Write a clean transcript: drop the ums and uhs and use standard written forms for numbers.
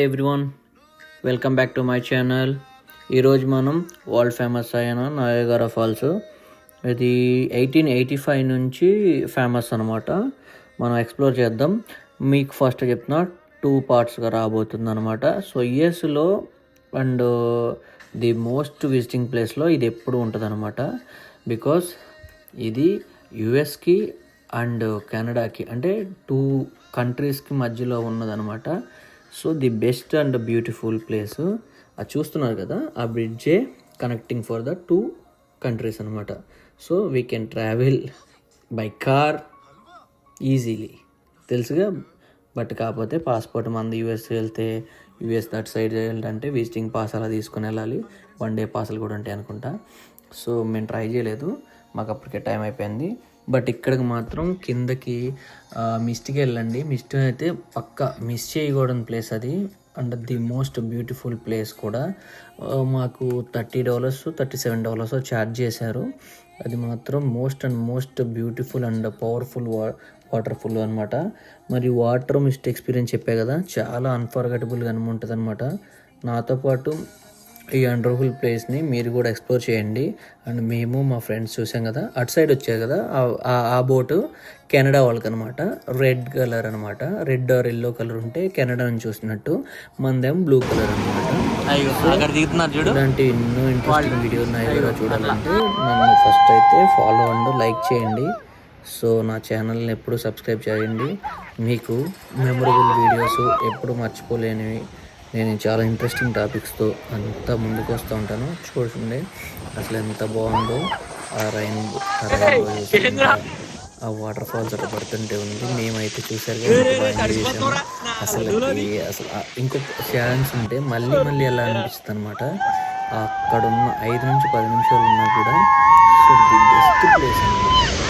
Everyone, welcome back to my channel. ఈరోజు మనం world famous అయిన నయాగరా ఫాల్స్, ఇది 1885 నుంచి ఫేమస్ అనమాట. మనం ఎక్స్ప్లోర్ చేద్దాం. మీకు ఫస్ట్ చెప్తున్నా 2 పార్ట్స్గా రాబోతుంది అనమాట. సో యుఎస్లో అండ్ ది మోస్ట్ విజిటింగ్ ప్లేస్లో ఇది ఎప్పుడు ఉంటుంది అనమాట. బికాస్ ఇది యుఎస్కి అండ్ కెనడాకి, అంటే 2 కంట్రీస్కి మధ్యలో ఉన్నదనమాట. So the best and beautiful place. అది చూస్తున్నారు కదా, ఆ బ్రిడ్జే కనెక్టింగ్ ఫర్ ద 2 కంట్రీస్ అనమాట. So we can travel by car easily, తెలుసుగా. బట్ కాకపోతే పాస్పోర్ట్ మంది యూఎస్ వెళ్తే, యూఎస్ దట్ సైడ్ వెళ్ళాలంటే విజిటింగ్ పాస్ అలా తీసుకుని వెళ్ళాలి. 1 డే పాసులు కూడా ఉంటాయి అనుకుంటా. సో మేము ట్రై చేయలేదు, మాకు అప్పటికే టైం అయిపోయింది. బట్ ఇక్కడికి మాత్రం కిందకి మిస్ట్కి వెళ్ళండి. మిస్ట్ అయితే పక్కా మిస్ చేయకూడని ప్లేస్ అది, and the most beautiful place కూడా. మాకు $30 $37 ఛార్జ్ చేశారు. అది మాత్రం మోస్ట్ బ్యూటిఫుల్ అండ్ పవర్ఫుల్ వాటర్ఫుల్ అనమాట. మరి వాటర్ మిస్ట్ ఎక్స్పీరియన్స్ చెప్పే కదా, చాలా అన్ఫర్గెటబుల్గా ఉంటుంది అనమాట. నాతో పాటు ఈ వండర్ఫుల్ ప్లేస్ని మీరు కూడా ఎక్స్ప్లోర్ చేయండి. అండ్ మేము మా ఫ్రెండ్స్ చూసాం కదా, అటు సైడ్ వచ్చాయి కదా, ఆ బోటు కెనడా వాళ్ళకి అనమాట. రెడ్ కలర్ అనమాట, రెడ్ ఆర్ ఎల్లో కలర్ ఉంటే కెనడా నుంచి చూసినట్టు, మనదేమో బ్లూ కలర్ అనమాట. ఇలాంటి ఎన్నో ఇంట్రెస్టింగ్ వీడియో ఉన్నాయి కదా చూడాలంటే నన్ను ఫస్ట్ అయితే ఫాలో అండ్ లైక్ చేయండి. సో నా ఛానల్ని ఎప్పుడు సబ్స్క్రైబ్ చేయండి. మీకు మెమొరబుల్ వీడియోస్ ఎప్పుడు మర్చిపోలేనివి, నేను చాలా ఇంట్రెస్టింగ్ టాపిక్స్తో అంతా ముందుకు వస్తూ ఉంటాను. చూడండి అసలు ఎంత బాగుందో ఆ రైన్బో, ఆ వాటర్ ఫాల్స్ అట్లా పడుతుంటే ఉంది. మేమైతే చూసారు కదా, అసలు ఇంకొక ఛాన్స్ ఉంటే మళ్ళీ ఎలా అనిపిస్తుంది అనమాట. అక్కడ ఉన్న 5 నుంచి 10 నిమిషాలు ఉన్నా కూడా సో ది బెస్ట్ ప్లేస్ అనమాట.